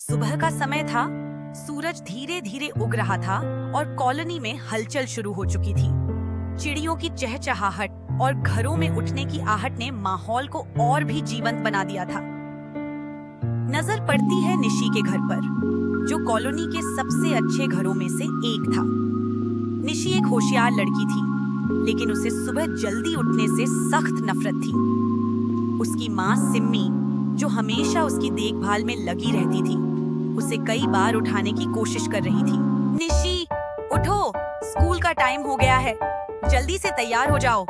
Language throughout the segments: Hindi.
सुबह का समय था। सूरज धीरे धीरे उग रहा था और कॉलोनी में हलचल शुरू हो चुकी थी। चिड़ियों की चहचहाहट और घरों में उठने की आहट ने माहौल को और भी जीवंत बना दिया था। नजर पड़ती है निशी के घर पर, जो कॉलोनी के सबसे अच्छे घरों में से एक था। निशी एक होशियार लड़की थी, लेकिन उसे सुबह जल्दी उठने से सख्त नफरत थी। उसकी माँ सिम्मी, जो हमेशा उसकी देखभाल में लगी रहती थी, उसे कई बार उठाने की कोशिश कर रही थी। निशी, उठो, स्कूल का टाइम हो गया है, जल्दी से तैयार हो जाओ।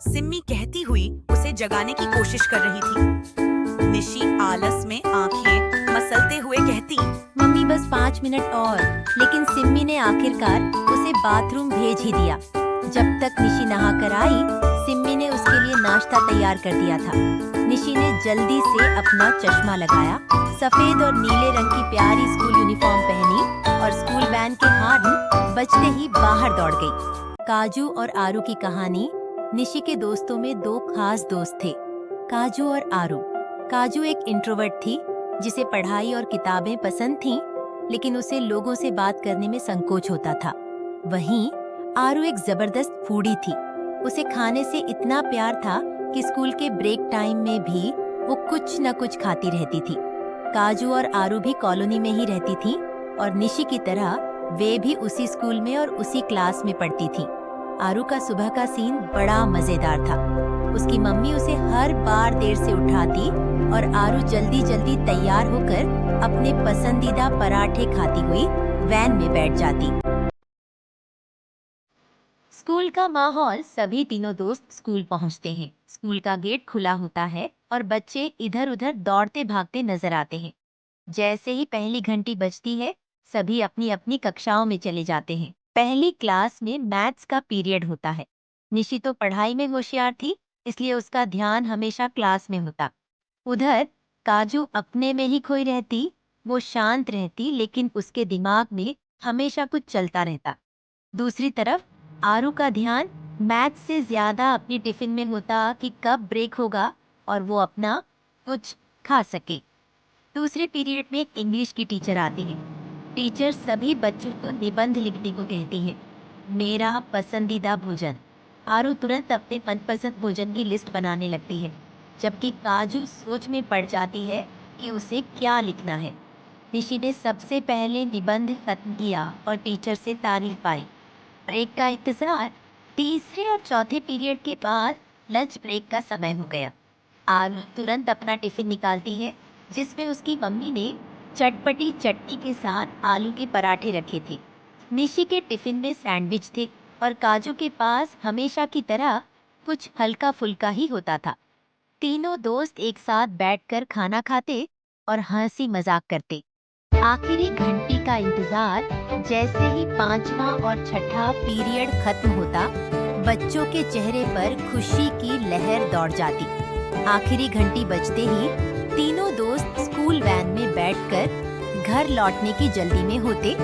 सिम्मी कहती हुई उसे जगाने की कोशिश कर रही थी। निशी आलस में आंखें मसलते हुए कहती, मम्मी बस 5 मिनट और। लेकिन सिम्मी ने आखिरकार उसे बाथरूम भेज ही दिया। जब तक निशी नहा कर आई, सिम्मी ने उसके लिए नाश्ता तैयार कर दिया था। निशी ने जल्दी से अपना चश्मा लगाया, सफेद और नीले रंग की प्यारी स्कूल यूनिफॉर्म पहनी और स्कूल वैन के हॉर्न बजते ही बाहर दौड़ गई। काजू और आरू की कहानी। निशी के दोस्तों में 2 खास दोस्त थे, काजू और आरू। काजू एक इंट्रोवर्ट थी, जिसे पढ़ाई और किताबें पसंद थीं, लेकिन उसे लोगों से बात करने में संकोच होता था। वहीं आरू एक जबरदस्त फूडी थी। उसे खाने से इतना प्यार था कि स्कूल के ब्रेक टाइम में भी वो कुछ न कुछ खाती रहती थी। काजू और आरू भी कॉलोनी में ही रहती थीं और निशी की तरह वे भी उसी स्कूल में और उसी क्लास में पढ़ती थीं। आरू का सुबह का सीन बड़ा मजेदार था। उसकी मम्मी उसे हर बार देर से उठाती और आरू जल्दी जल्दी तैयार होकर अपने पसंदीदा पराठे खाती हुई वैन में बैठ जाती। स्कूल का माहौल। सभी तीनों दोस्त स्कूल पहुंचते हैं। स्कूल का गेट खुला होता है और बच्चे इधर उधर दौड़ते भागते नजर आते हैं। जैसे ही पहली घंटी बजती है, सभी अपनी अपनी कक्षाओं में चले जाते हैं। पहली क्लास में मैथ्स का पीरियड होता है। निशी तो पढ़ाई में होशियार थी, इसलिए उसका ध्यान हमेशा क्लास में होता। उधर काजू अपने में ही खोई रहती। वो शांत रहती, लेकिन उसके दिमाग में हमेशा कुछ चलता रहता। दूसरी तरफ आरू का ध्यान मैथ्स से ज्यादा अपनी टिफिन में होता कि कब ब्रेक होगा और वो अपना कुछ खा सके। दूसरे पीरियड में इंग्लिश की टीचर आती है। टीचर सभी बच्चों को निबंध लिखने को कहती है। मेरा पसंदीदा भोजन। आरू तुरंत अपने मनपसंद भोजन की लिस्ट बनाने लगती है, जबकि काजू सोच में पड़ जाती है कि उसे क्या लिखना है। निशी ने सबसे पहले निबंध खत्म किया और टीचर से तारीफ पाई। ब्रेक का इंतजार। तीसरे और चौथे पीरियड के बाद लंच ब्रेक का समय हो गया। आरू तुरंत अपना टिफिन निकालती है, जिसमें उसकी मम्मी ने चटपटी चटनी के साथ आलू के पराठे रखे थे। निशी के टिफिन में सैंडविच थे और काजू के पास हमेशा की तरह कुछ हल्का फुल्का ही होता था। तीनों दोस्त एक साथ बैठकर खाना खाते और हंसी मजाक करते। आखिरी घंटी का इंतजार। जैसे ही 5वां और 6ठा पीरियड खत्म होता, बच्चों के चेहरे पर खुशी की लहर दौड़ जाती। आखिरी घंटी बजते ही तीनों दोस्त स्कूल वैन में बैठकर घर लौटने की जल्दी में होते।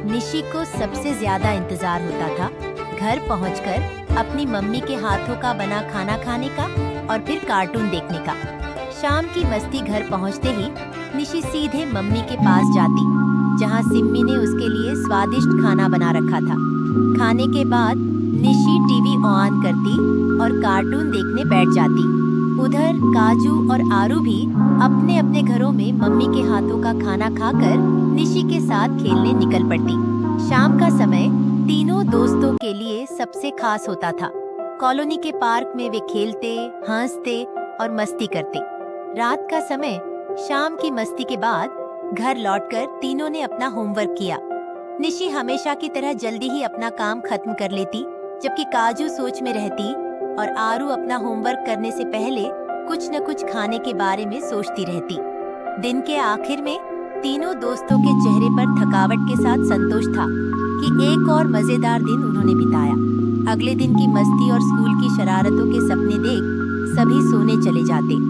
निशी को सबसे ज्यादा इंतजार होता था घर पहुंचकर अपनी मम्मी के हाथों का बना खाना खाने का और फिर कार्टून देखने का। शाम की मस्ती। घर पहुंचते ही निशी सीधे मम्मी के पास जाती, जहां सिम्मी ने उसके लिए स्वादिष्ट खाना बना रखा था। खाने के बाद निशी टीवी ऑन करती और कार्टून देखने बैठ जाती। उधर काजू और आरू भी अपने अपने घरों में मम्मी के हाथों का खाना खाकर निशी के साथ खेलने निकल पड़ती। शाम का समय तीनों दोस्तों के लिए सबसे खास होता था। कॉलोनी के पार्क में वे खेलते, हंसते और मस्ती करते। रात का समय। शाम की मस्ती के बाद घर लौटकर तीनों ने अपना होमवर्क किया। निशी हमेशा की तरह जल्दी ही अपना काम खत्म कर लेती, जबकि काजू सोच में रहती और आरू अपना होमवर्क करने से पहले कुछ न कुछ खाने के बारे में सोचती रहती। दिन के आखिर में तीनों दोस्तों के चेहरे पर थकावट के साथ संतोष था कि एक और मजेदार दिन उन्होंने बिताया। अगले दिन की मस्ती और स्कूल की शरारतों के सपने देख सभी सोने चले जाते।